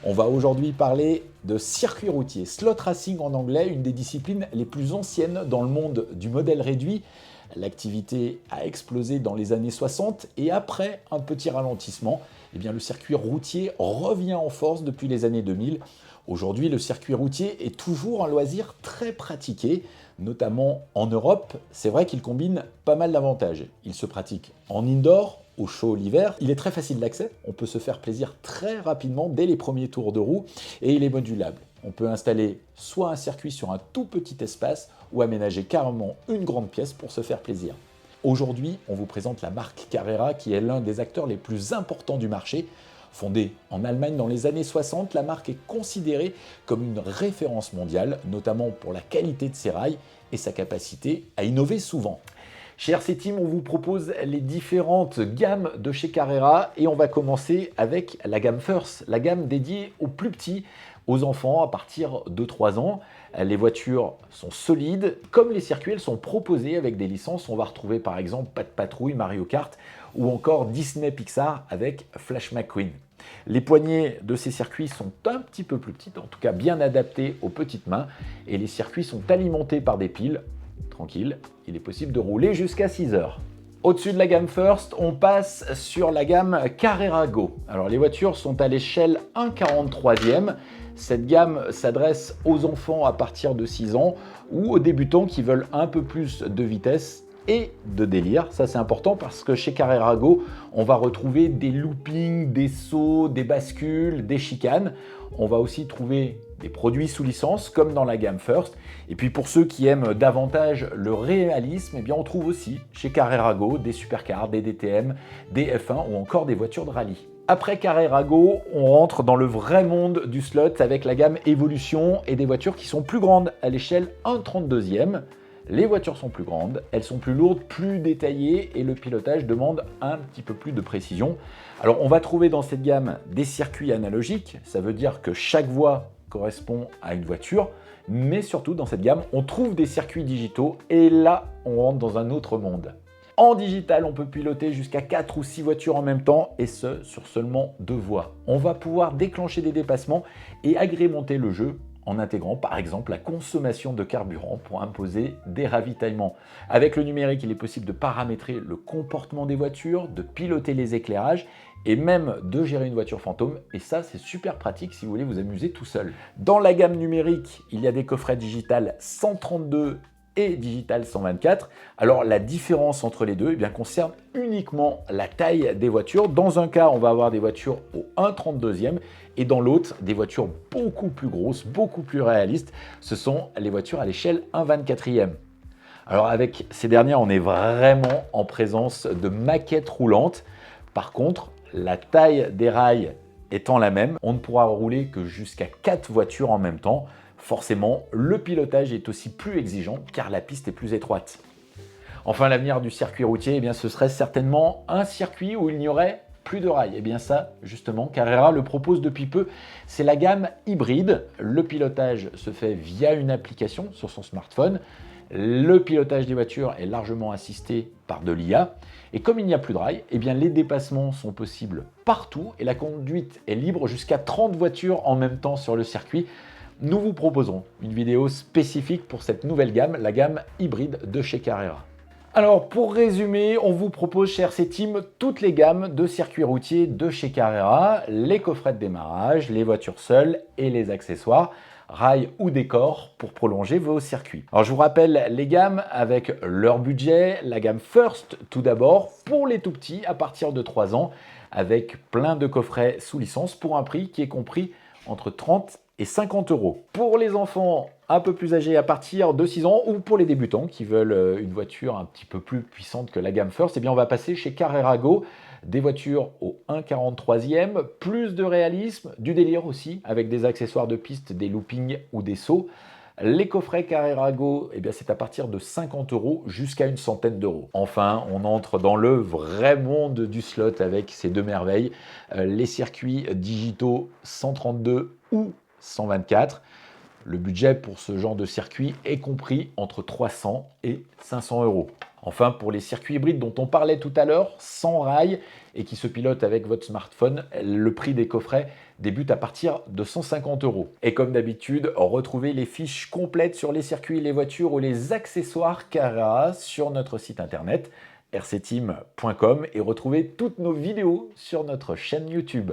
On va aujourd'hui parler de circuit routier, slot racing en anglais, une des disciplines les plus anciennes dans le monde du modèle réduit. L'activité a explosé dans les années 60 et après un petit ralentissement, eh bien, le circuit routier revient en force depuis les années 2000. Aujourd'hui, le circuit routier est toujours un loisir très pratiqué, notamment en Europe. C'est vrai qu'il combine pas mal d'avantages. Il se pratique en indoor, au chaud l'hiver. Il est très facile d'accès, on peut se faire plaisir très rapidement dès les premiers tours de roue et il est modulable. On peut installer soit un circuit sur un tout petit espace ou aménager carrément une grande pièce pour se faire plaisir. Aujourd'hui, on vous présente la marque Carrera qui est l'un des acteurs les plus importants du marché. Fondée en Allemagne dans les années 60, la marque est considérée comme une référence mondiale, notamment pour la qualité de ses rails et sa capacité à innover souvent. Chez RC Team, on vous propose les différentes gammes de chez Carrera et on va commencer avec la gamme First, la gamme dédiée aux plus petits, aux enfants à partir de 3 ans. Les voitures sont solides, comme les circuits, elles sont proposées avec des licences. On va retrouver par exemple Pat' Patrouille, Mario Kart ou encore Disney Pixar avec Flash McQueen. Les poignées de ces circuits sont un petit peu plus petites, en tout cas bien adaptées aux petites mains et les circuits sont alimentés par des piles. Tranquille, il est possible de rouler jusqu'à 6 heures. Au-dessus de la gamme First, on passe sur la gamme Carrera Go. Alors les voitures sont à l'échelle 1/43e. Cette gamme s'adresse aux enfants à partir de 6 ans ou aux débutants qui veulent un peu plus de vitesse et de délire. Ça c'est important parce que chez Carrera Go, on va retrouver des loopings, des sauts, des bascules, des chicanes. On va aussi trouver des produits sous licence comme dans la gamme First. Et puis pour ceux qui aiment davantage le réalisme, eh bien on trouve aussi chez Carrera Go des supercars, des DTM, des F1 ou encore des voitures de rallye. Après Carrera Go, on rentre dans le vrai monde du slot avec la gamme Evolution et des voitures qui sont plus grandes à l'échelle 1/32e. Les voitures sont plus grandes, elles sont plus lourdes, plus détaillées et le pilotage demande un petit peu plus de précision. Alors on va trouver dans cette gamme des circuits analogiques, ça veut dire que chaque voie correspond à une voiture, mais surtout dans cette gamme, on trouve des circuits digitaux et là, on rentre dans un autre monde. En digital, on peut piloter jusqu'à 4 ou 6 voitures en même temps et ce, sur seulement 2 voies. On va pouvoir déclencher des dépassements et agrémenter le jeu en intégrant par exemple la consommation de carburant pour imposer des ravitaillements. Avec le numérique, il est possible de paramétrer le comportement des voitures, de piloter les éclairages et même de gérer une voiture fantôme. Et ça, c'est super pratique si vous voulez vous amuser tout seul. Dans la gamme numérique, il y a des coffrets digital 132 et digital 124. Alors la différence entre les deux eh bien, concerne uniquement la taille des voitures. Dans un cas, on va avoir des voitures au 1/32e et dans l'autre, des voitures beaucoup plus grosses, beaucoup plus réalistes. Ce sont les voitures à l'échelle 1/24e. Alors avec ces dernières, on est vraiment en présence de maquettes roulantes. Par contre, la taille des rails étant la même, on ne pourra rouler que jusqu'à 4 voitures en même temps. Forcément, le pilotage est aussi plus exigeant car la piste est plus étroite. Enfin, l'avenir du circuit routier, eh bien, ce serait certainement un circuit où il n'y aurait plus de rails. Et bien ça, justement, Carrera le propose depuis peu. C'est la gamme hybride. Le pilotage se fait via une application sur son smartphone. Le pilotage des voitures est largement assisté par de l'IA. Et comme il n'y a plus de rails, eh bien, les dépassements sont possibles partout et la conduite est libre jusqu'à 30 voitures en même temps sur le circuit. Nous vous proposons une vidéo spécifique pour cette nouvelle gamme, la gamme hybride de chez Carrera. Alors pour résumer, on vous propose chez RC Team toutes les gammes de circuits routiers de chez Carrera, les coffrets de démarrage, les voitures seules et les accessoires, rails ou décors pour prolonger vos circuits. Alors je vous rappelle les gammes avec leur budget, la gamme First tout d'abord pour les tout petits à partir de 3 ans avec plein de coffrets sous licence pour un prix qui est compris entre 30 et 50 €. Pour les enfants un peu plus âgés à partir de 6 ans ou pour les débutants qui veulent une voiture un petit peu plus puissante que la gamme First, eh bien on va passer chez Carrera Go, des voitures au 1/43e, plus de réalisme, du délire aussi, avec des accessoires de piste, des loopings ou des sauts. Les coffrets Carrera Go, eh bien c'est à partir de 50 € jusqu'à une centaine d'euros. Enfin, on entre dans le vrai monde du slot avec ces deux merveilles, les circuits digitaux 132 ou 124. Le budget pour ce genre de circuit est compris entre 300 et 500 €. Enfin, pour les circuits hybrides dont on parlait tout à l'heure, sans rail et qui se pilotent avec votre smartphone, le prix des coffrets débute à partir de 150 €. Et comme d'habitude, retrouvez les fiches complètes sur les circuits, les voitures ou les accessoires Carrera sur notre site internet rcteam.com et retrouvez toutes nos vidéos sur notre chaîne YouTube.